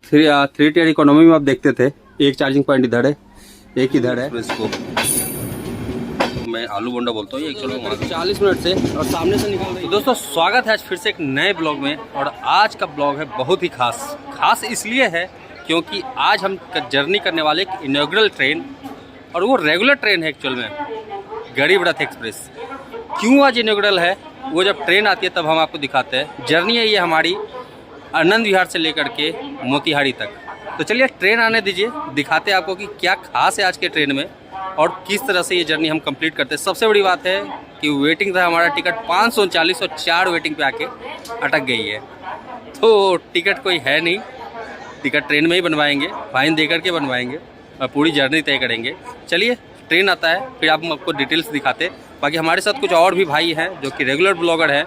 Three tier economy में आप देखते थे, एक चार्जिंग पॉइंट इधर है, एक इधर है। इसको मैं आलू बोंडा बोलता हूँ। ये एक्चुअली 40 मिनट से और सामने से निकल रही है। तो दोस्तों स्वागत है आज फिर से एक नए ब्लॉग में। और आज का ब्लॉग है बहुत ही खास इसलिए है क्योंकि आज हम जर्नी करने वाले एक इनॉग्रल ट्रेन, और वो रेगुलर ट्रेन है एक्चुअल में, गरीब रथ एक्सप्रेस। क्यों आज इनॉग्रल है वो जब ट्रेन आती है तब हम आपको दिखाते हैं। जर्नी है ये हमारी आनंद विहार से लेकर के मोतिहारी तक। तो चलिए ट्रेन आने दीजिए, दिखाते हैं आपको कि क्या खास है आज के ट्रेन में और किस तरह से ये जर्नी हम कंप्लीट करते हैं। सबसे बड़ी बात है कि वेटिंग था हमारा टिकट 539 और 4 वेटिंग पे आके अटक गई है। तो टिकट कोई है नहीं, टिकट ट्रेन में ही बनवाएंगे, फाइन दे करके बनवाएंगे और पूरी जर्नी तय करेंगे। चलिए ट्रेन आता है फिर आप आपको डिटेल्स दिखाते। बाकी हमारे साथ कुछ और भी भाई हैं जो कि रेगुलर ब्लॉगर हैं,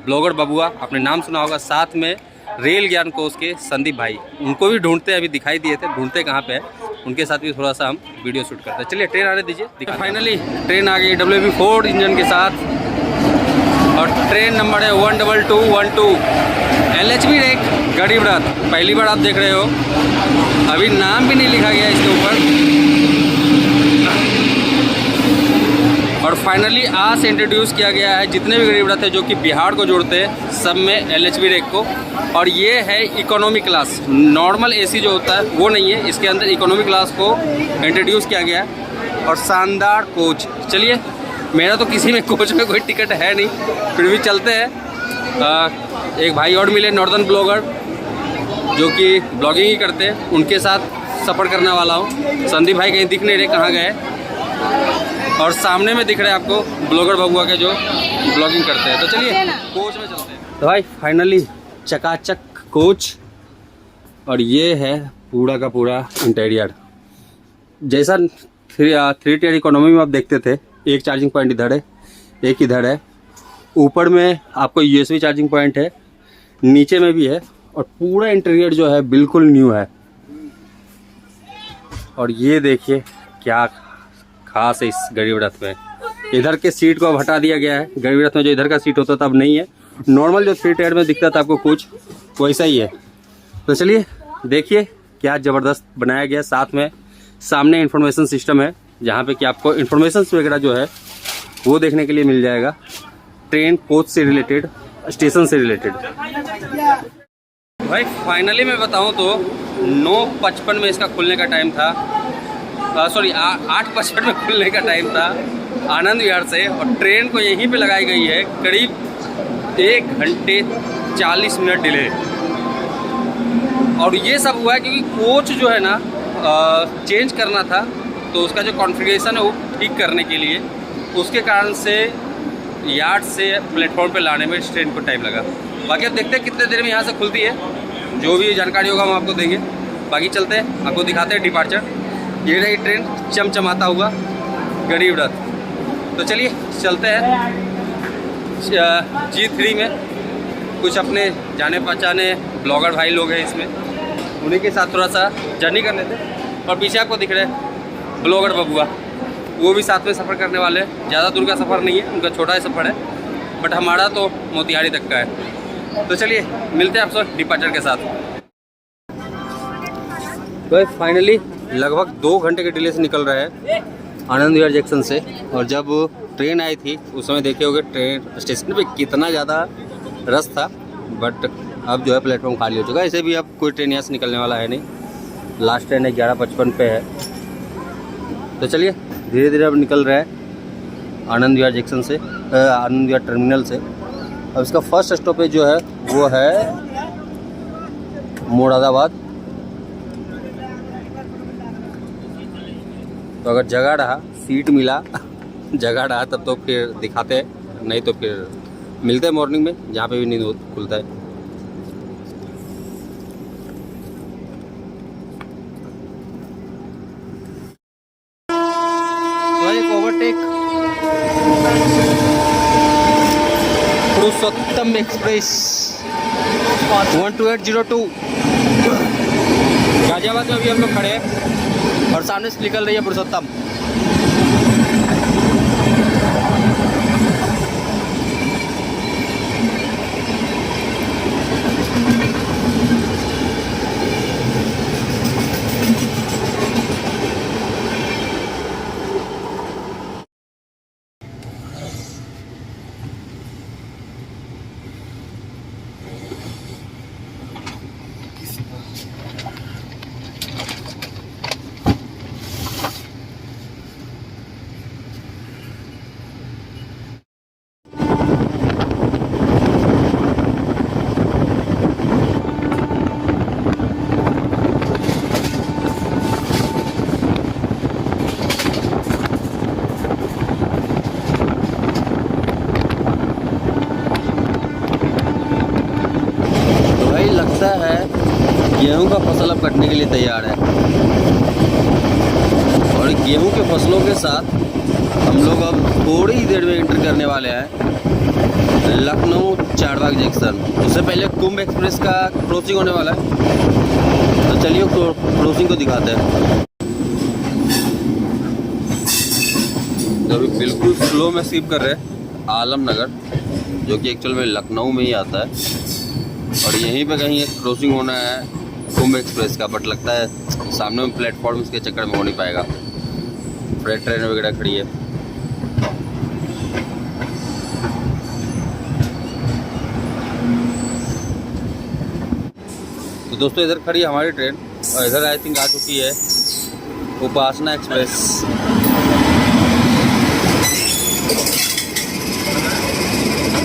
ब्लॉगर बबुआ, आपने नाम सुना होगा। साथ में रेल ज्ञान कोश के संदीप भाई, उनको भी ढूंढते हैं, अभी दिखाई दिए थे, ढूंढते कहाँ पे है, उनके साथ भी थोड़ा सा हम वीडियो शूट करते हैं। चलिए ट्रेन आने दीजिए। फाइनली ट्रेन आ गई WB4 इंजन के साथ और ट्रेन नंबर है 12212 LHB रेक गरीब रथ। पहली बार आप देख रहे हो, अभी नाम भी नहीं लिखा गया इसके ऊपर। और फाइनली आज से इंट्रोड्यूस किया गया है जितने भी गरीब रथ है जो कि बिहार को जोड़ते हैं, सब में LHB रेक को। और ये है इकोनॉमी क्लास, नॉर्मल AC जो होता है वो नहीं है, इसके अंदर इकोनॉमी क्लास को इंट्रोड्यूस किया गया है। और शानदार कोच। चलिए मेरा तो किसी में कोच में कोई टिकट है नहीं, फिर भी चलते हैं। एक भाई और मिले नॉर्दर्न ब्लॉगर जो कि ब्लॉगिंग ही करते हैं, उनके साथ सफ़र करने वाला हूँ। संदीप भाई कहीं दिख नहीं रहे, कहाँ गए। और सामने में दिख रहे हैं आपको ब्लॉगर बबुआ के जो ब्लॉगिंग करते हैं। तो चलिए कोच में चलते हैं। तो भाई फाइनली चकाचक कोच, और ये है पूरा का पूरा इंटीरियर। जैसा थ्री टियर इकोनॉमी में आप देखते थे, एक चार्जिंग पॉइंट इधर है, एक इधर है। ऊपर में आपको USB चार्जिंग पॉइंट है, नीचे में भी है, और पूरा इंटीरियर जो है बिल्कुल न्यू है। और ये देखिए क्या खास है इस गरीब रथ में। इधर के सीट को अब हटा दिया गया है। गरीब रथ में जो इधर का सीट होता था अब नहीं है, नॉर्मल जो थ्री टायर में दिखता था आपको कुछ वैसा ही है। तो चलिए देखिए क्या ज़बरदस्त बनाया गया। साथ में सामने इंफॉर्मेशन सिस्टम है जहाँ पे कि आपको इंफॉर्मेशन वगैरह जो है वो देखने के लिए मिल जाएगा, ट्रेन कोच से रिलेटेड, स्टेशन से रिलेटेड। भाई फाइनली मैं बताऊँ तो 9:55 में इसका खुलने का टाइम था, सॉरी 8:55 में खुलने का टाइम था आनंद विहार से। और ट्रेन को यहीं पे लगाई गई है करीब 1 घंटे 40 मिनट डिले। और ये सब हुआ है क्योंकि कोच जो है ना चेंज करना था, तो उसका जो कॉन्फ़िगरेशन है वो ठीक करने के लिए, उसके कारण से यार्ड से प्लेटफॉर्म पे लाने में इस ट्रेन को टाइम लगा। बाकी अब देखते हैं कितने देर में यहाँ से खुलती है, जो भी जानकारी होगा हम आपको देंगे। बाकी चलते हैं, आपको दिखाते हैं डिपार्चर। ये रही ट्रेन चमचमाता हुआ गरीब रथ। तो चलिए चलते हैं G3 में। कुछ अपने जाने पहचाने ब्लॉगर भाई लोग हैं इसमें, उन्हीं के साथ थोड़ा सा जर्नी कर लेते हैं। और पीछे आपको दिख रहे हैं ब्लॉगर बबुआ, वो भी साथ में सफ़र करने वाले हैं। ज़्यादा दूर का सफ़र नहीं है, उनका छोटा ही सफ़र है, बट हमारा तो मोतिहारी तक का है। तो चलिए मिलते हैं आपसे डिपार्चर के साथ। तो फाइनली लगभग 2 घंटे के डिले से निकल रहा है आनंद विहार जंक्शन से। और जब ट्रेन आई थी उस समय देखे होंगे ट्रेन स्टेशन पे कितना ज़्यादा रश था, बट अब जो है प्लेटफॉर्म खाली हो चुका है। ऐसे भी अब कोई ट्रेन यहाँ से निकलने वाला है नहीं, लास्ट ट्रेन 11:55 पे है। तो चलिए धीरे धीरे अब निकल रहा है आनंद विहार जंक्शन से, आनंद विहार टर्मिनल से। अब इसका फर्स्ट स्टॉपेज जो है वो है मुरादाबाद। तो अगर जगह रहा, सीट मिला, जगह रहा तब तो फिर दिखाते हैं, नहीं तो फिर मिलते हैं मॉर्निंग में जहाँ पे भी नींद खुलता है। तो एक ओवरटेक पुरुषोत्तम एक्सप्रेस 12802 गाजियाबाद में अभी हम लोग खड़े हैं और सामने से निकल रही है पुरुषोत्तम। का फसल अब कटने के लिए तैयार है और गेहूं के फसलों के साथ हम लोग अब थोड़ी ही देर में एंटर करने वाले हैं लखनऊ चारबाग जंक्शन। उससे पहले कुंभ एक्सप्रेस का क्रॉसिंग होने वाला है, तो चलिए क्रॉसिंग को दिखाते हैं। तो अभी बिल्कुल स्लो में स्किप कर रहे हैं आलमनगर, जो कि एक्चुअल में लखनऊ में ही आता है, और यहीं पे कहीं एक क्रॉसिंग होना है कुंभ एक्सप्रेस का, बट लगता है सामने में प्लेटफॉर्म इसके चक्कर में हो नहीं पाएगा, फ्रेट ट्रेन वगैरह खड़ी है। तो दोस्तों इधर खड़ी है हमारी ट्रेन और इधर आई थिंक आ चुकी है उपासना एक्सप्रेस।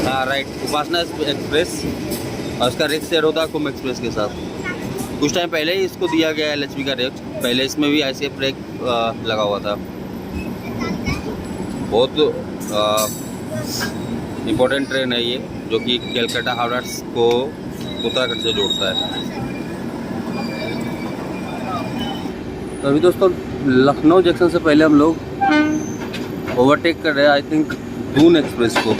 हाँ राइट, उपासना एक्सप्रेस, और उसका रेट शेयर होता है कुंभ एक्सप्रेस के साथ। कुछ टाइम पहले ही इसको दिया गया LHB का रेट, पहले इसमें भी ICF ब्रेक लगा हुआ था। बहुत इम्पोर्टेंट ट्रेन है ये, जो कि कलकत्ता हावड़ा को उत्तराखंड से जोड़ता है। तो अभी दोस्तों लखनऊ जंक्शन से पहले हम लोग ओवरटेक कर रहे हैं आई थिंक दून एक्सप्रेस को।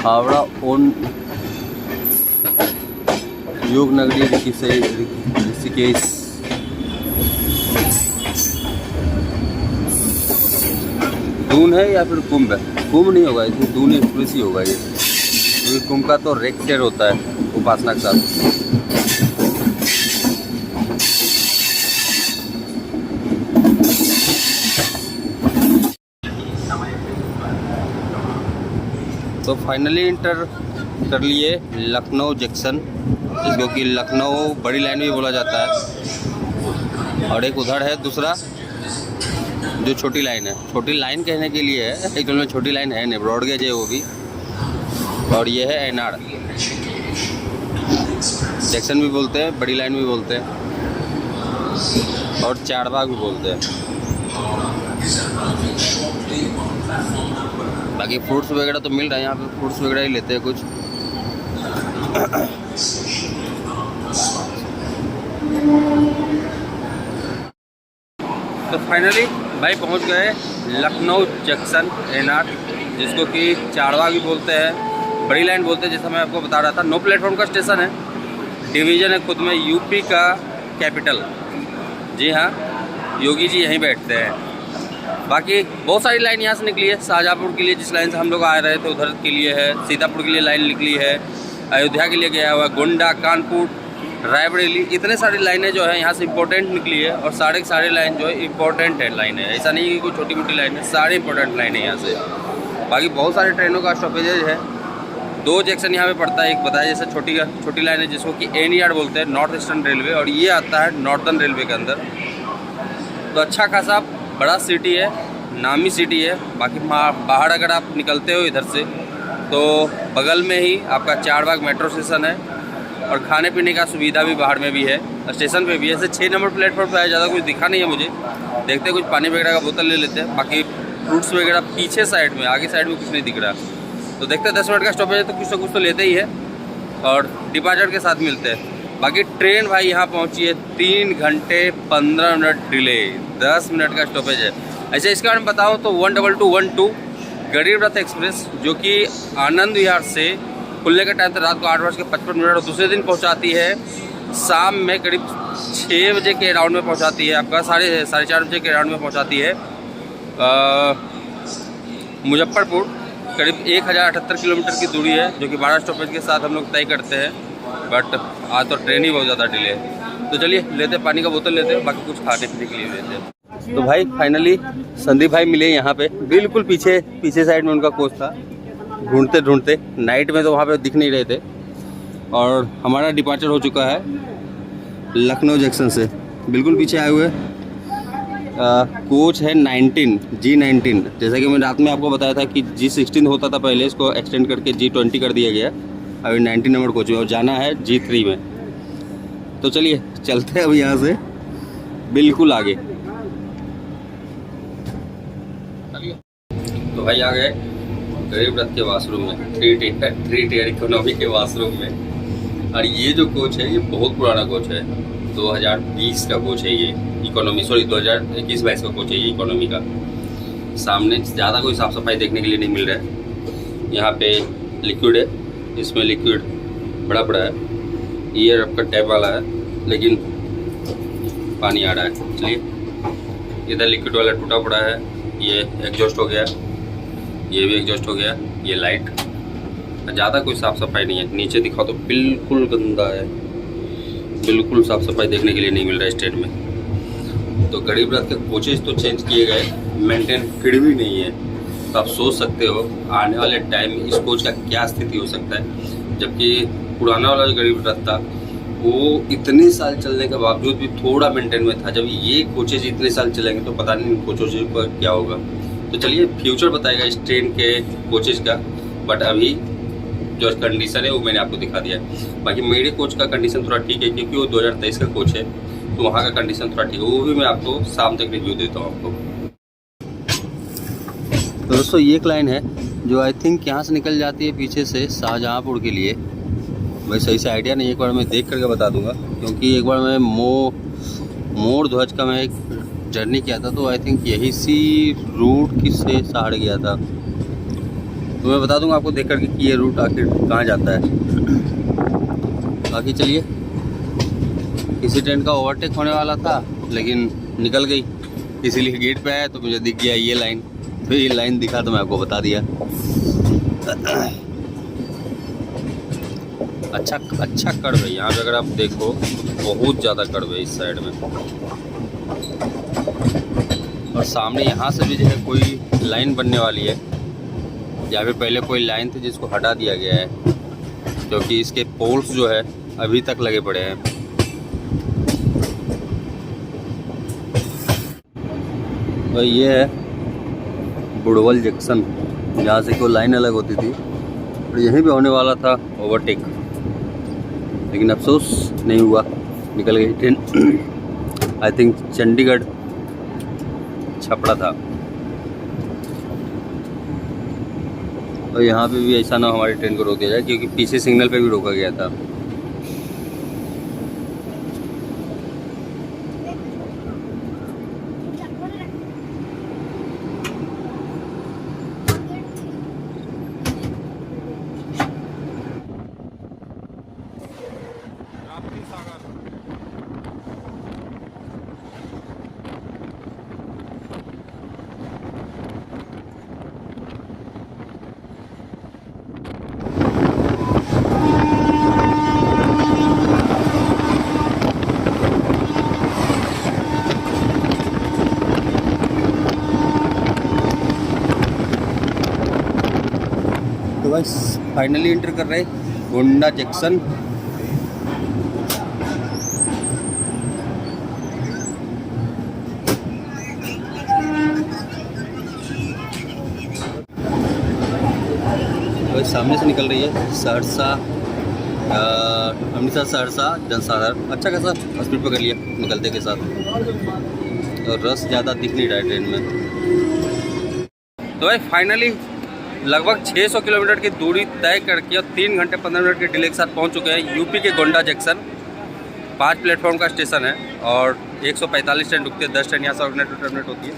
हावड़ा ओन योग नगरी ऋषिकेश। दून है या फिर कुंभ है? कुंभ नहीं होगा, इसमें दून एक्सप्रेस ही होगा ये, क्योंकि कुंभ का तो रेक शेयर होता है उपासना के साथ। तो फाइनली इंटर कर लिए लखनऊ जंक्शन, जिसको कि लखनऊ बड़ी लाइन भी बोला जाता है, और एक उधर है दूसरा जो छोटी लाइन है। छोटी लाइन कहने के लिए है, एक्चुअल में छोटी लाइन है नहीं, ब्रॉडगेज है वो भी। और ये है एनआर जंक्शन भी बोलते हैं, बड़ी लाइन भी बोलते हैं, और चारबाग भी बोलते हैं। बाकी फ्रूट्स वगैरह तो मिल रहा है यहाँ पे, फ्रूट्स वगैरह ही लेते हैं कुछ। तो फाइनली भाई पहुँच गए लखनऊ जंक्शन एनआर, जिसको कि चारबाग भी बोलते हैं, बड़ी लाइन बोलते हैं, जैसा मैं आपको बता रहा था। 9 प्लेटफॉर्म का स्टेशन है, डिवीज़न है खुद में, यूपी का कैपिटल। जी हाँ, योगी जी यहीं बैठते हैं। बाकी बहुत सारी लाइन यहाँ से निकली है। शाहजहाँपुर के लिए जिस लाइन से हम लोग आ रहे थे उधर के लिए है, सीतापुर के लिए लाइन निकली है, अयोध्या के लिए गया हुआ, गोंडा, कानपुर, रायबरेली, इतने सारी लाइनें जो है यहाँ से इम्पोर्टेंट निकली है। और सारे के सारे लाइन जो है इम्पोर्टेंट है लाइन है, ऐसा नहीं है कि कोई छोटी मोटी लाइन है, सारे इंपॉर्टेंट लाइन है यहाँ से। बाकी बहुत सारी ट्रेनों का स्टॉपेजेज है। 2 जंक्शन यहाँ पे पड़ता है, एक बताया जैसे छोटी लाइन है जिसको कि NER बोलते हैं, नॉर्थ ईस्टर्न रेलवे, और ये आता है नॉर्थर्न रेलवे के अंदर। तो अच्छा खासा बड़ा सिटी है, नामी सिटी है। बाकी बाहर अगर आप निकलते हो इधर से तो बगल में ही आपका चारबाग मेट्रो स्टेशन है, और खाने पीने का सुविधा भी बाहर में भी है, स्टेशन पे भी है। ऐसे 6 नंबर प्लेटफॉर्म पर है, ज़्यादा कुछ दिखा नहीं है मुझे, देखते हैं कुछ पानी वगैरह का बोतल ले लेते हैं। बाकी फ्रूट्स वगैरह पीछे साइड में, आगे साइड में कुछ नहीं दिख रहा। तो देखते हैं 10 मिनट का स्टॉपेज है तो कुछ ना कुछ तो लेते ही है, और डिपार्चर के साथ मिलते हैं। बाकी ट्रेन भाई यहाँ पहुँची है 3 घंटे 15 मिनट डिले, 10 मिनट का स्टॉपेज है। ऐसे इसके बारे में बताओ तो 12212 गरीब रथ एक्सप्रेस, जो कि आनंद विहार से खुलने के टाइम तक रात को 8:55 और दूसरे दिन पहुंचाती है शाम में करीब 6 बजे के अराउंड में पहुंचाती है, आपका साढ़े 4:30 बजे के अराउंड में पहुंचाती है मुजफ्फरपुर। करीब 1078 किलोमीटर की दूरी है, जो कि 12 स्टॉपेज के साथ हम लोग तय करते हैं। बट आज तो ट्रेन ही बहुत ज़्यादा डिले है। तो चलिए लेते पानी का बोतल लेते हैं, बाकी कुछ खाने पीने के लिए लेते हैं। तो भाई फाइनली संदीप भाई मिले यहाँ पे, बिल्कुल पीछे साइड में उनका कोच था। ढूंढते ढूंढते नाइट में तो वहाँ पे दिख नहीं रहे थे, और हमारा डिपार्चर हो चुका है लखनऊ जंक्शन से। बिल्कुल पीछे आए हुए कोच है 19 G19। जैसा कि मैंने रात में आपको बताया था कि G16 होता था पहले, इसको एक्सटेंड करके G20 कर दिया गया। अभी 19 नंबर कोच में, और जाना है G3 में। तो चलिए चलते हैं अब यहाँ से बिल्कुल आगे। तो भाई आ गए गरीब रथ के वाशरूम में, 3 टियर इकोनॉमी के वाशरूम में। और ये जो कोच है ये बहुत पुराना कोच है, 2020 का कोच है ये इकोनॉमी, सॉरी 2021-22 का कोच है ये इकोनॉमी का। सामने ज़्यादा कोई साफ़ सफाई देखने के लिए नहीं मिल रहा है। यहाँ पे लिक्विड है, इसमें लिक्विड बड़ा बड़ा है, ये आपका टैप वाला है लेकिन पानी आ रहा है। चलिए, इधर लिक्विड वाला टूटा पड़ा है, ये एग्जॉस्ट हो गया, ये भी एग्जॉस्ट हो गया, ये लाइट। ज़्यादा कोई साफ़ सफाई नहीं है। नीचे दिखाओ तो बिल्कुल गंदा है, बिल्कुल साफ़ सफाई देखने के लिए नहीं मिल रहा है स्टेट में। तो गरीब रथ के कोचेज तो चेंज किए गए, मेंटेन फिर भी नहीं है। तो आप सोच सकते हो आने वाले टाइम में इस कोच का क्या स्थिति हो सकता है। जबकि पुराना वाला जो गरीब रथ था वो इतने साल चलने के बावजूद भी थोड़ा मेंटेन में था। जब ये कोचेज इतने साल चलेंगे तो पता नहीं कोचेज पर क्या होगा। तो चलिए, फ्यूचर बताएगा इस ट्रेन के कोचेज का। बट अभी जो कंडीशन है वो मैंने आपको दिखा दिया है। बाकी मेरे कोच का कंडीशन थोड़ा ठीक है क्योंकि वो 2023 का कोच है, तो वहाँ का कंडीशन थोड़ा ठीक है। वो भी मैं आपको शाम तक रिव्यू देता हूँ आपको। तो दोस्तों, ये एक लाइन है जो आई थिंक यहाँ से निकल जाती है पीछे से शाहजहाँपुर के लिए। भाई सही से आइडिया नहीं, एक बार मैं देख करके बता दूंगा क्योंकि एक बार मैं मोर ध्वज का मैं एक जर्नी किया था, तो आई थिंक यही सी रूट की से सहाड़ गया था। तो मैं बता दूंगा आपको देख करके कि ये रूट आखिर कहाँ जाता है। बाकी चलिए, किसी ट्रेन का ओवरटेक होने वाला था लेकिन निकल गई, इसीलिए गेट पे आया तो मुझे दिख गया ये लाइन। तो ये लाइन दिखा तो मैं आपको बता दिया। अच्छा कर्व है यहाँ पे, अगर आप देखो बहुत ज़्यादा कर्व है इस साइड में। और सामने यहाँ से भी जो है कोई लाइन बनने वाली है, जहाँ पे पहले कोई लाइन थी जिसको हटा दिया गया है क्योंकि इसके पोल्स जो है अभी तक लगे पड़े हैं। तो ये है बुड़वल जंक्शन, जहाँ से कोई लाइन अलग होती थी और यहीं पे होने वाला था ओवरटेक, लेकिन अफसोस नहीं हुआ, निकल गई train. I think Chandigarh Chhapra था। और यहाँ पे भी ऐसा ना हमारी ट्रेन को रोक दिया जाए क्योंकि पीछे सिग्नल पे भी रोका गया था। तो बस फाइनली एंटर कर रहे गोंडा जंक्शन। तो सामने से निकल रही है सहरसा, अमृतसर सहरसा जनसाधारण। अच्छा खासा स्पीड पकड़ लिया निकलते के साथ, और रस ज़्यादा दिख नहीं रहा है ट्रेन में। तो भाई फाइनली लगभग 600 किलोमीटर की दूरी तय करके और 3 घंटे 15 मिनट के डिले के साथ पहुंच चुके हैं यूपी के गोंडा जंक्शन। 5 प्लेटफॉर्म का स्टेशन है और 145 ट्रेन रुकती है, 10 ट्रेन यहाँ से टर्मिनेट होती है।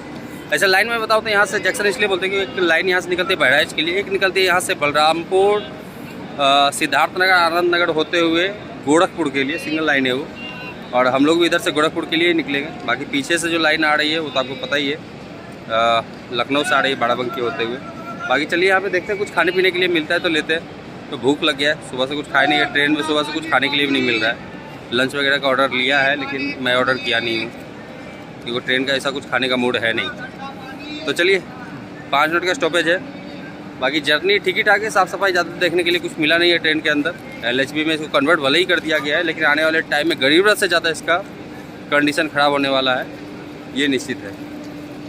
ऐसे लाइन में बताऊँ तो यहाँ से जंक्शन इसलिए बोलते हैं कि एक लाइन यहाँ से निकलती है बहराइच के लिए, एक निकलती है यहाँ से बलरामपुर, सिद्धार्थनगर, आनंद नगर होते हुए गोरखपुर के लिए, सिंगल लाइन है वो। और हम लोग भी इधर से गोरखपुर के लिए निकलेंगे। बाकी पीछे से जो लाइन आ रही है वो तो आपको पता ही है, लखनऊ से आ रही है बाराबंकी होते हुए। बाकी चलिए यहाँ पे देखते हैं, कुछ खाने पीने के लिए मिलता है तो लेते हैं। तो भूख लग गया है, सुबह से कुछ खाए नहीं है, ट्रेन में सुबह से कुछ खाने के लिए भी नहीं मिल रहा है। लंच वगैरह का ऑर्डर लिया है लेकिन मैं ऑर्डर किया नहीं हूँ क्योंकि ट्रेन का ऐसा कुछ खाने का मूड है नहीं। तो चलिए 5 मिनट का स्टॉपेज है। बाकी जर्नी ठीक ही ठाक है, साफ़ सफाई ज़्यादा देखने के लिए कुछ मिला नहीं है ट्रेन के अंदर। LHB में इसको कन्वर्ट भले ही कर दिया गया है लेकिन आने वाले टाइम में गरीब रथ से ज़्यादा इसका कंडीशन ख़राब होने वाला है, ये निश्चित है।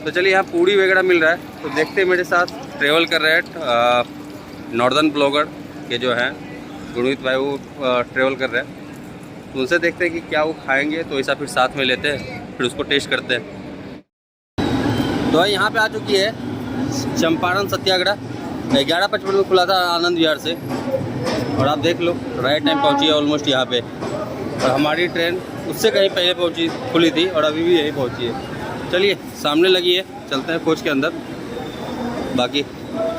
तो चलिए यहाँ पूड़ी वगैरह मिल रहा है, तो देखते हैं। मेरे साथ ट्रेवल कर रहे हैं नॉर्दर्न ब्लॉगर के जो हैं गुणवित भाई, वो ट्रेवल कर रहे हैं, तो उनसे देखते हैं कि क्या वो खाएंगे, तो ऐसा फिर साथ में लेते हैं, फिर उसको टेस्ट करते हैं। तो भाई यहाँ पे आ चुकी है चंपारण सत्याग्रह, 11:55 में खुला था आनंद विहार से। और आप देख लो राइट टाइम पहुंची है ऑलमोस्ट यहाँ पे। और हमारी ट्रेन उससे कहीं पहले पहुंची खुली थी और अभी भी यहीं पहुंची है। चलिए सामने लगी है, चलते हैं कोच के अंदर। बाकी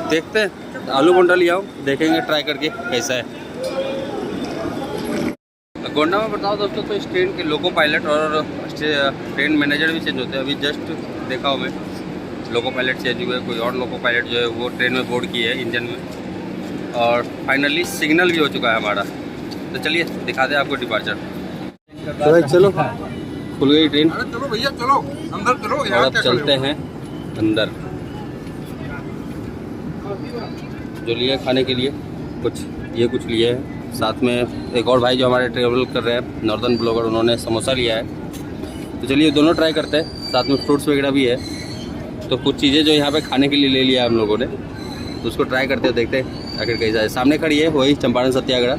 देखते हैं, आलू बोंडा लिया हूँ, देखेंगे ट्राई करके कैसा है। गोंडा में बताओ दोस्तों, तो इस ट्रेन के लोको पायलट और ट्रेन मैनेजर भी चेंज होते हैं। अभी जस्ट देखा हूँ मैं, लोको पायलट चेंज हुए, कोई और लोको पायलट जो है वो ट्रेन में बोर्ड की है इंजन में। और फाइनली सिग्नल भी हो चुका है हमारा। तो चलिए दिखाते हैं आपको डिपार्चर। तो भाई चलो, खुल गई ट्रेन। चलो भैया चलो अंदर चलो। और अब चलते हैं अंदर। जो लिए खाने के लिए कुछ लिए हैं। साथ में एक और भाई जो हमारे ट्रेवल कर रहे हैं, नॉर्दर्न ब्लॉगर, उन्होंने समोसा लिया है। तो चलिए दोनों ट्राई करते हैं। साथ में फ्रूट्स वगैरह भी है। तो कुछ चीज़ें जो यहाँ पे खाने के लिए ले लिया है हम लोगों ने, तो उसको ट्राई करते हैं, देखते हैं आखिर कैसा है। सामने खड़ी है वही चंपारण सत्याग्रह।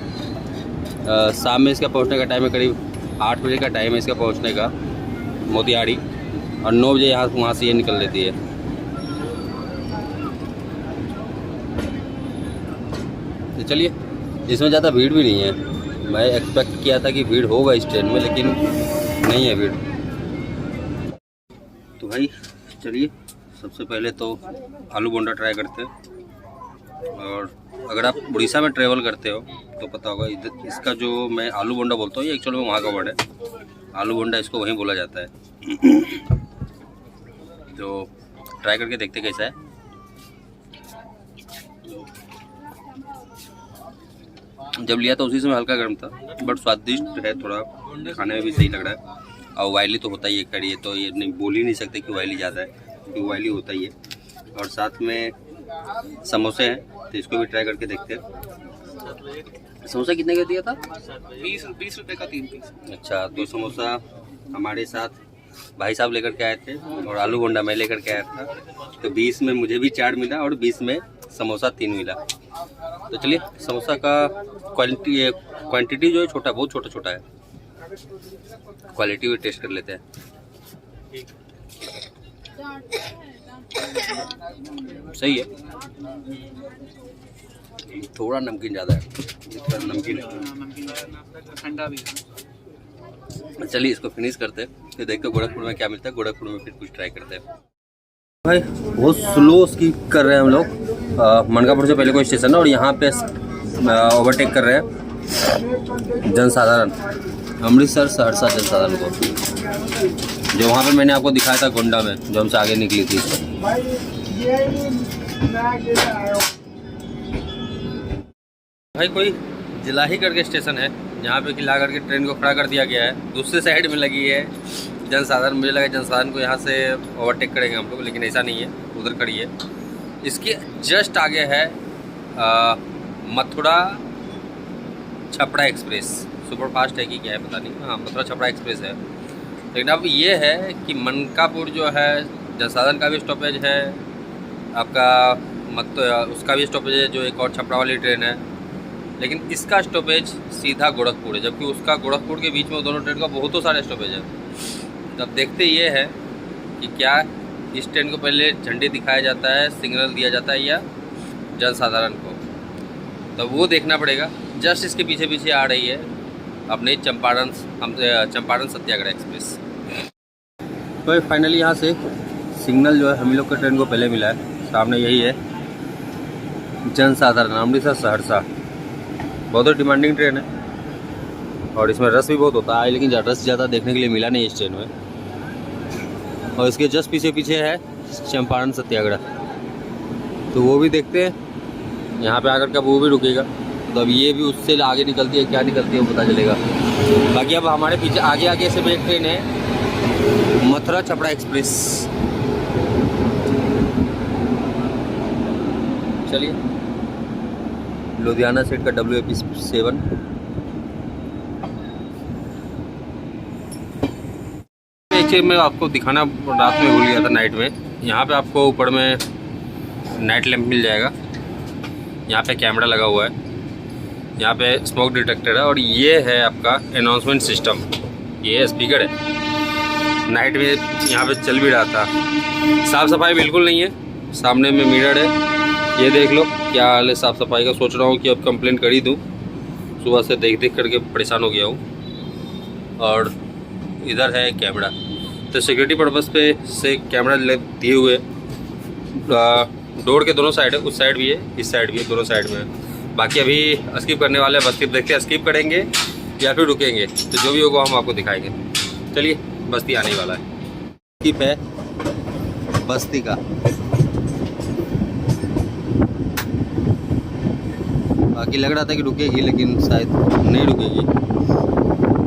शाम में इसका पहुँचने का टाइम है, करीब 8 बजे का टाइम है इसका पहुँचने का, मोतिहारी। और 9 बजे वहाँ से ये निकल लेती है। तो चलिए, इसमें ज़्यादा भीड़ भी नहीं है। मैं एक्सपेक्ट किया था कि भीड़ होगा इस ट्रेन में, लेकिन नहीं है भीड़। तो भाई चलिए, सबसे पहले तो आलू बोंडा ट्राई करते हैं। और अगर आप उड़ीसा में ट्रेवल करते हो तो पता होगा, इधर इसका जो मैं आलू बोंडा बोलता हूँ, ये एक्चुअली में वहाँ का वर्ड है। आलू बोंडा इसको वहीं बोला जाता है। तो ट्राई करके देखते कैसा है। जब लिया था उसी समय हल्का गर्म था, बट स्वादिष्ट है, थोड़ा खाने में भी सही लग रहा है। और ऑयली तो होता ही है कड़ी है, तो ये नहीं बोल ही नहीं सकते कि ऑयली ज़्यादा है, क्योंकि ऑयली होता ही है। और साथ में समोसे हैं, तो इसको भी ट्राई करके देखते हैं। समोसा कितने का दिया था? 20 रुपये का 3 पीस। अच्छा, तो समोसा हमारे साथ भाई साहब लेकर के आए थे और आलू बोंडा मैं लेकर के आया था। तो 20 में मुझे भी चाट मिला और 20 में समोसा 3 मिला। तो चलिए, समोसा का क्वांटिटी जो है छोटा, बहुत छोटा है। क्वालिटी भी टेस्ट कर लेते हैं। सही है, थोड़ा नमकीन ज़्यादा है, थोड़ा नमकीन ठंडा भी। चलिए इसको फिनिश करते हैं, फिर देखते हैं गोरखपुर में क्या मिलता है। गोरखपुर में फिर कुछ ट्राई करते हैं। भाई बहुत स्लो स्कीप कर रहे हैं हम लोग। मनकापुर से पहले कोई स्टेशन है और यहाँ पे ओवरटेक कर रहे हैं जनसाधारण, अमृतसर सहरसा जनसाधारण को, जो वहाँ पे मैंने आपको दिखाया था गोंडा में, जो हमसे आगे निकली थी। भाई कोई जिलाही करके स्टेशन है, जहाँ पे कि ला करके ट्रेन को खड़ा कर दिया गया है। दूसरे साइड में लगी है जनसाधारण। मुझे लगा जनसाधारण को यहाँ से ओवरटेक करेंगे हम लोग, लेकिन ऐसा नहीं है, उधर खड़ी है। इसके जस्ट आगे है Mathura Chhapra express. Super fast है कि क्या है पता नहीं। हाँ, मथुरा छपरा एक्सप्रेस है। लेकिन अब ये है कि मनकापुर जो है जनसाधारण का भी स्टॉपेज है, आपका उसका भी स्टॉपेज है, जो एक और छपरा वाली ट्रेन है। लेकिन इसका स्टॉपेज सीधा गोरखपुर है, जबकि उसका गोरखपुर के बीच में दोनों ट्रेन का बहुत सारे स्टॉपेज है। तब देखते ये है कि क्या इस ट्रेन को पहले झंडे दिखाया जाता है, सिग्नल दिया जाता है, या जनसाधारण को, तब वो देखना पड़ेगा। जस्ट इसके पीछे पीछे आ रही है अपने चंपारण सत्याग्रह एक्सप्रेस। तो फाइनली यहाँ से सिग्नल जो है हम लोग के ट्रेन को पहले मिला है। सामने यही है जनसाधारण, अमृतसर सहरसा। बहुत ही डिमांडिंग ट्रेन है और इसमें रस भी बहुत होता है, लेकिन रस ज़्यादा देखने के लिए मिला नहीं इस ट्रेन में। और इसके जस्ट पीछे है चंपारण सत्याग्रह, तो वो भी देखते हैं। यहाँ पे आकर के वो भी रुकेगा, तो अब ये भी उससे आगे निकलती है, क्या निकलती है वो पता चलेगा। बाकी अब हमारे पीछे आगे से एक ट्रेन है मथुरा छपरा एक्सप्रेस। चलिए, लुधियाना सेट का WAP7। एक मैं आपको दिखाना रात में भूल गया था, नाइट में। यहाँ पे आपको ऊपर में नाइट लैंप मिल जाएगा। यहाँ पे कैमरा लगा हुआ है, यहाँ पे स्मोक डिटेक्टर है, और ये है आपका अनाउंसमेंट सिस्टम। ये स्पीकर है, नाइट में यहाँ पे चल भी रहा था। साफ़ सफाई बिल्कुल नहीं है। सामने में मिरर है, ये देख लो क्या हाल है साफ़ सफाई का। सोच रहा हूँ कि अब कंप्लेंट कर ही दूँ, सुबह से देख देख करके परेशान हो गया हूँ। और इधर है कैमरा, तो सिक्योरिटी पर्पज़ पे से कैमरा दिए हुए डोर के दोनों साइड है, उस साइड भी है इस साइड भी है, दोनों साइड में है। बाकी अभी स्किप करने वाले हैं, बस्ती देखते हैं स्किप करेंगे या फिर रुकेंगे, तो जो भी होगा हम आपको दिखाएंगे। चलिए बस्ती आने ही वाला है। स्किप है बस्ती का, बाकी लग रहा था कि रुकेगी लेकिन शायद नहीं रुकेगी,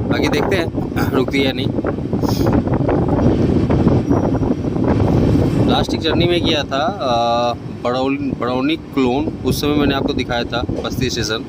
बाकी देखते हैं रुकती है नहीं। लास्ट एक जर्नी में किया था बड़ौनी क्लोन, उस समय मैंने आपको दिखाया था बस्ती स्टेशन।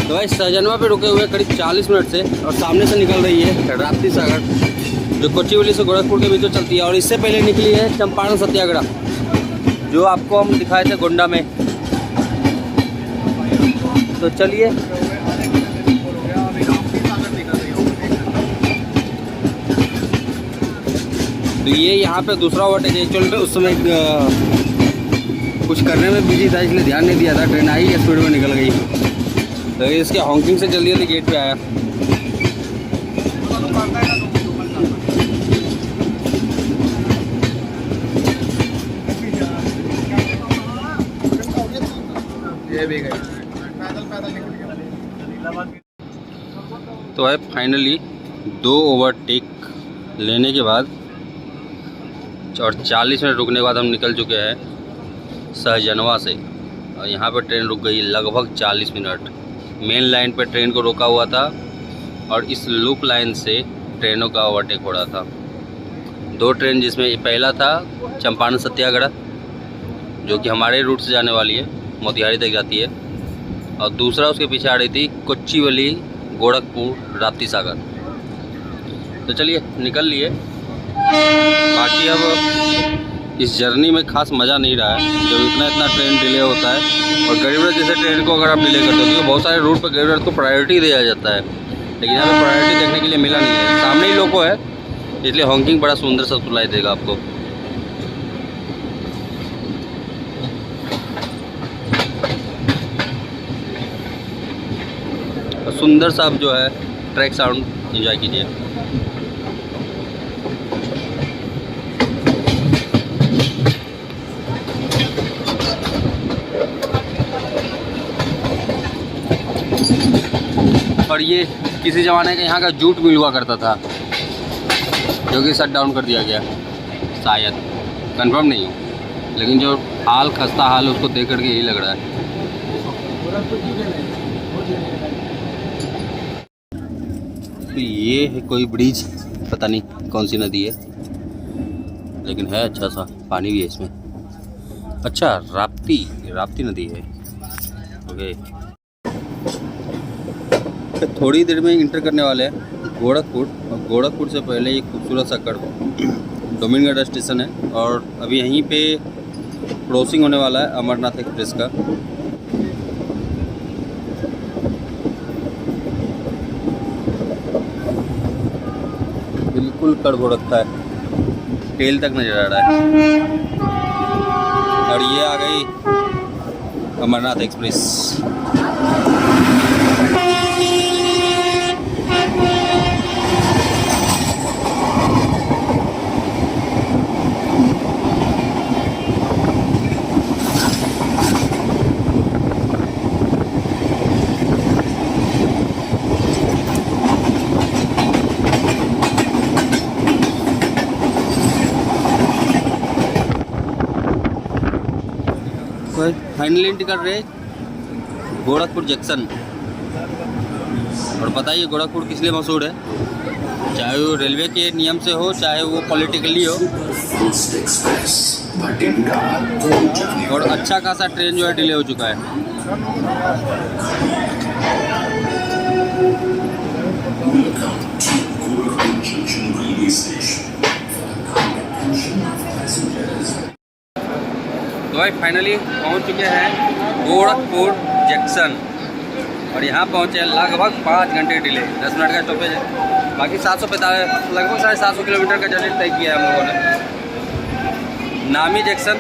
तो भाई सहजनवा पे रुके हुए करीब 40 मिनट से, और सामने से निकल रही है राप्ती सागर, जो कोच्चिवली से गोरखपुर के बीचों चलती है। और इससे पहले निकली है चंपारण सत्याग्रह, जो आपको हम दिखाए थे गोंडा में। तो चलिए तो ये यहाँ पे दूसरा ओवरटेक है। एक्चुअल में उस समय कुछ करने में बिजी था, इसलिए ध्यान नहीं दिया था, ट्रेन आई स्पीड में निकल गई। तो इसके हॉकिंग से जल्दी जल्दी गेट पे आया। तो है फाइनली 2 ओवरटेक लेने के बाद और 40 मिनट रुकने के बाद हम निकल चुके हैं सहजनवा से, और यहाँ पर ट्रेन रुक गई लगभग 40 मिनट। मेन लाइन पर ट्रेन को रोका हुआ था और इस लूप लाइन से ट्रेनों का ओवरटेक हो रहा था। 2 ट्रेन, जिसमें पहला था चंपारण सत्याग्रह, जो कि हमारे रूट से जाने वाली है, मोतिहारी तक जाती है, और दूसरा उसके पीछे आ रही थी कोच्चिवली गोरखपुर राप्ती सागर। तो चलिए निकल लिए। बाकी अब इस जर्नी में खास मज़ा नहीं रहा है, जब इतना ट्रेन डिले होता है। और गरीब रथ जैसे ट्रेन को अगर आप डिले करते हो, क्योंकि बहुत सारे रूट पर गरीब रथ को प्रायोरिटी दिया जाता है, लेकिन यहाँ पर प्रायोरिटी देखने के लिए मिला नहीं है। सामने ही लोको है, इसलिए हॉकिंग बड़ा सुंदर सा सुनाई देगा आपको। सुंदर सा आप जो है ट्रैक साउंड एंजॉय कीजिए। और ये किसी ज़माने का यहाँ का जूट मिल हुआ करता था, जो कि शट डाउन कर दिया गया, शायद, कंफर्म नहीं हूँ, लेकिन जो हाल खस्ता हाल उसको देख करके यही लग रहा है। तो ये है कोई ब्रिज, पता नहीं कौन सी नदी है, लेकिन है अच्छा सा, पानी भी है इसमें। अच्छा, राप्ती नदी है। ओके, थोड़ी देर में इंटर करने वाले हैं गोरखपुर, और गोरखपुर से पहले एक खूबसूरत सा डोमिनगढ़ स्टेशन है, और अभी यहीं पे क्रॉसिंग होने वाला है अमरनाथ एक्सप्रेस का। बिल्कुल कड़घो रखता है, टेल तक नजर आ रहा है। और ये आ गई अमरनाथ एक्सप्रेस। फाइनली एंट्री कर रहे गोरखपुर जंक्शन। और बताइए गोरखपुर किस लिए मशहूर है, चाहे वो रेलवे के नियम से हो, चाहे वो पॉलिटिकली हो। और अच्छा खासा ट्रेन जो है डिले हो चुका है। तो भाई फाइनली पहुंच चुके हैं गोरखपुर जंक्शन और यहाँ पहुँचे लगभग 5 घंटे डिले, 10 मिनट का स्टॉपेज है। बाकी 745 लगभग 750 किलोमीटर का जर्नी तय किया है हम लोगों ने। नामी जंक्शन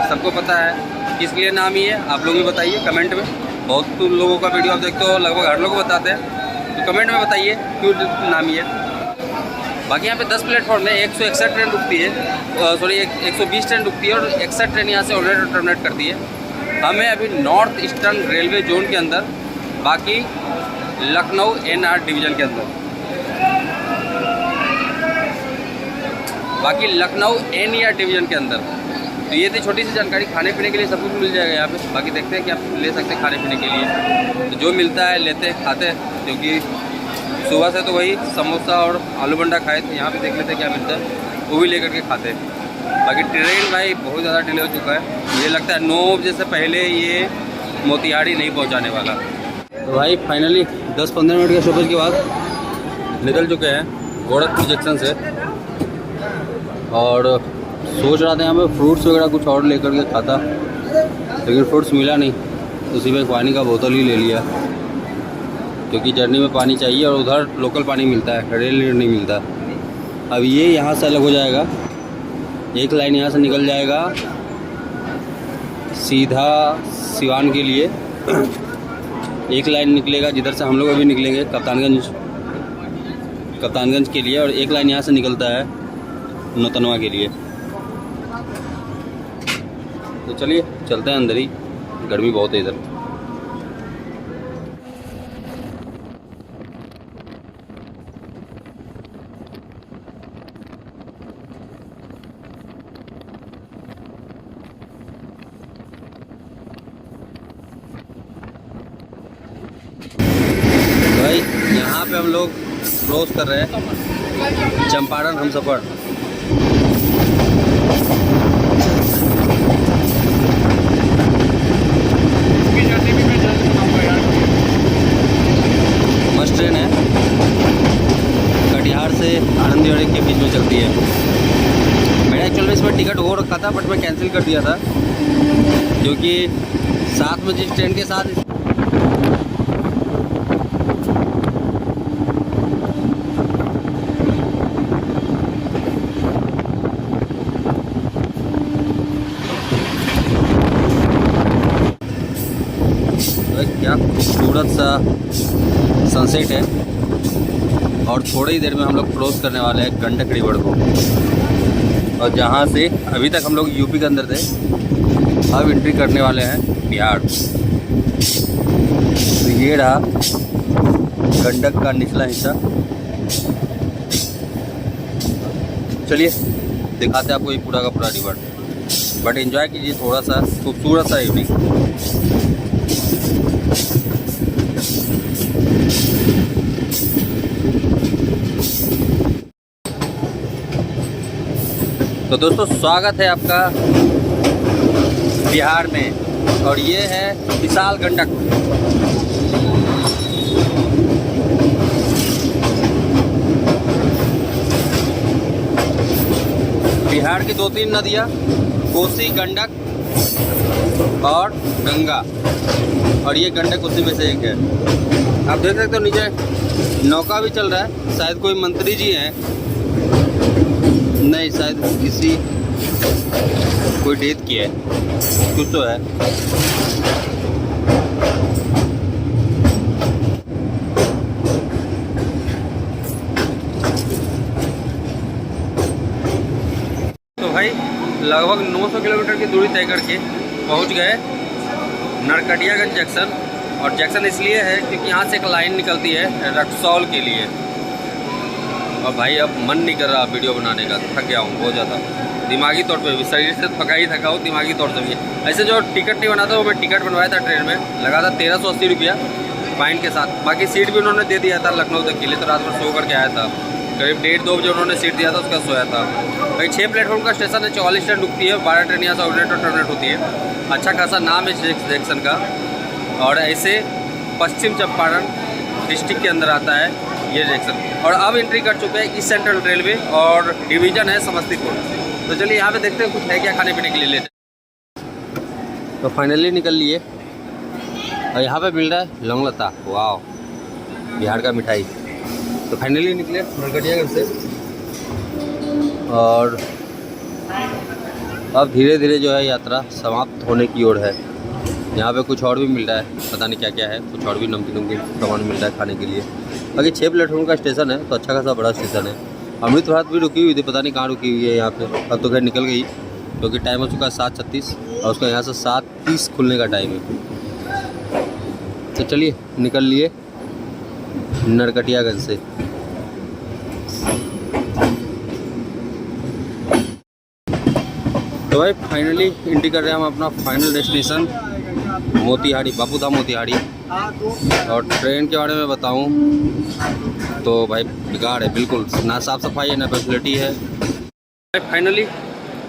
सबको पता है, किस लिए नामी है आप लोग भी बताइए कमेंट में। बहुत लोगों का वीडियो आप देखते हो, लगभग हर लोग बताते हैं, तो कमेंट में बताइए क्यों नामी है। बाकी यहाँ पे 10 प्लेटफॉर्म है, 161 ट्रेन रुकती है, सॉरी 120 ट्रेन रुकती है और 61 ट्रेन यहाँ से ऑलरेडी टर्मिनेट करती है। हमें अभी नॉर्थ ईस्टर्न रेलवे जोन के अंदर, बाकी लखनऊ NR डिवीज़न के अंदर, बाकी लखनऊ NER डिवीज़न के अंदर। तो ये थी छोटी सी जानकारी। खाने पीने के लिए सब कुछ मिल जाएगा यहाँ पे। बाकी देखते हैं कि आप ले सकते हैं खाने पीने के लिए, तो जो मिलता है लेते हैं खाते हैं, क्योंकि सुबह से तो वही समोसा और आलू बंडा खाए थे। यहाँ पे देख लेते हैं क्या मिलता है, वो भी लेकर के खाते हैं। बाकी ट्रेन भाई बहुत ज़्यादा डिले हो चुका है, मुझे लगता है 9 बजे से पहले ये मोतिहारी नहीं पहुँचाने वाला। तो भाई फाइनली 10-15 मिनट के स्टॉपेज के बाद निकल चुके हैं गोरखपुर जंक्शन से। और सोच रहा था यहाँ पे फ्रूट्स वगैरह कुछ और लेकर के खाता, लेकिन फ्रूट्स मिला नहीं, तो उसी में पानी का बोतल ही ले लिया, क्योंकि जर्नी में पानी चाहिए और उधर लोकल पानी मिलता है, रेल नहीं मिलता। अब ये यहाँ से अलग हो जाएगा, एक लाइन यहाँ से निकल जाएगा सीधा सिवान के लिए, एक लाइन निकलेगा जिधर से हम लोग अभी निकलेंगे कप्तानगंज के लिए, और एक लाइन यहाँ से निकलता है नौतनवा के लिए। तो चलिए चलते हैं अंदर ही, गर्मी बहुत है इधर। भाई यहाँ पे हम लोग क्रॉस कर रहे हैं चंपारण हमसफर। मस्त ट्रेन है, कटिहार से आनंदवाड़ी के बीच में चलती है। मेरा एक्चुअल में इसमें टिकट हो रखा था, बट मैं कैंसिल कर दिया था, क्योंकि साथ में जिस ट्रेन के साथ क्या खूबसूरत सा सनसेट है। और थोड़ी ही देर में हम लोग क्रॉस करने वाले हैं गंडक रिवर को, और जहाँ से अभी तक हम लोग यूपी के अंदर थे, अब एंट्री करने वाले हैं बिहार। तो ये रहा गंडक का निचला हिस्सा। चलिए दिखाते हैं आपको ये पूरा का पूरा रिवर, बट एंजॉय कीजिए थोड़ा सा, खूबसूरत सा इवनिंग। तो दोस्तों स्वागत है आपका बिहार में, और ये है विशाल गंडक। बिहार की 2-3 नदियाँ, कोसी, गंडक और गंगा, और ये गंडक उसी में से एक है। आप देख सकते हो नीचे नौका भी चल रहा है, शायद कोई मंत्री जी हैं, नहीं शायद किसी कोई डेथ की है, कुछ तो है। तो भाई लगभग 900 किलोमीटर की दूरी तय करके पहुंच गए नरकटियागंज जंक्शन। और जंक्शन इसलिए है क्योंकि यहाँ से एक लाइन निकलती है रक्सौल के लिए। और भाई अब मन नहीं कर रहा वीडियो बनाने का, थक गया हूँ बहुत ज़्यादा। दिमागी तौर पे भी, शरीर से थका ही थका हो, दिमागी तौर से भी है। ऐसे जो टिकट नहीं बनाता वो मैं टिकट बनवाया था ट्रेन में, लगा था 1380 रुपया फाइन के साथ। बाकी सीट भी उन्होंने दे दिया था लखनऊ तक के लिए, तो रात भर सो करके आया था। करीब 1:30-2 बजे उन्होंने सीट दिया था, उसका सोया था भाई। 6 प्लेटफॉर्म का स्टेशन है, 44 ट्रेन रुकती है, 12 ट्रेन यहाँ से ऑर्डिनेट और टर्मिनेट होती है। अच्छा खासा नाम है जंक्शन का। और ऐसे पश्चिम चंपारण डिस्ट्रिक्ट के अंदर आता है ये जंक्शन। और अब एंट्री कर चुके हैं ईस्ट सेंट्रल रेलवे और डिवीज़न है समस्तीपुर। तो चलिए यहाँ पे देखते हैं कुछ है क्या खाने पीने के लिए लेते। तो फाइनली निकल लिए और यहाँ पे मिल रहा है लौंगलता, वाह, बिहार का मिठाई। तो फाइनली निकले नरकटियागंज से और अब धीरे धीरे जो है यात्रा समाप्त होने की ओर है। यहाँ पे कुछ और भी मिल रहा है, पता नहीं क्या क्या है, कुछ और भी नमकीन सामान मिल रहा है खाने के लिए। बाकी 6 प्लेटफॉर्म का स्टेशन है, तो अच्छा खासा बड़ा स्टेशन है। अमृत भारत भी रुकी हुई थी, पता नहीं कहाँ रुकी हुई है यहाँ पे। अब तो खैर निकल गई क्योंकि टाइम हो चुका है 7:36 और उसका यहाँ से 7:30 खुलने का टाइम है। तो चलिए निकल लिए नरकटियागंज से। तो भाई फाइनली एंट्री कर रहे हैं हम अपना फाइनल डेस्टिनेशन मोतिहारी, बापूधाम मोतिहारी। और ट्रेन के बारे में बताऊं तो भाई बेकार है बिल्कुल, ना साफ़ सफाई है ना फैसिलिटी है। फाइनली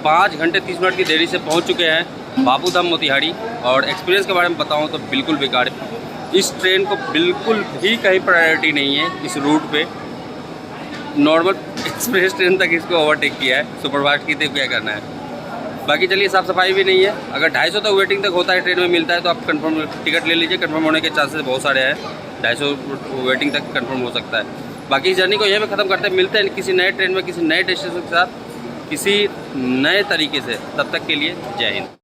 5 घंटे 30 मिनट की देरी से पहुंच चुके हैं बापूधाम मोतिहारी। और एक्सपीरियंस के बारे में बताऊं तो बिल्कुल बेकार है। इस ट्रेन को बिल्कुल भी कहीं प्रायोरिटी नहीं है इस रूट पे। नॉर्मल एक्सप्रेस ट्रेन तक इसको ओवरटेक किया है, सुपरफास्ट की तो क्या करना है। बाकी चलिए साफ़ सफाई भी नहीं है। अगर 250 तक वेटिंग तक होता है ट्रेन में मिलता है तो आप कंफर्म टिकट ले लीजिए, कंफर्म होने के चांसेस बहुत सारे हैं। 250 वेटिंग तक कंफर्म हो सकता है। बाकी इस जर्नी को यहीं पे ख़त्म करते हैं, मिलते हैं किसी नए ट्रेन में किसी नए डेस्टिनेशन के साथ किसी नए तरीके से। तब तक के लिए जय हिंद।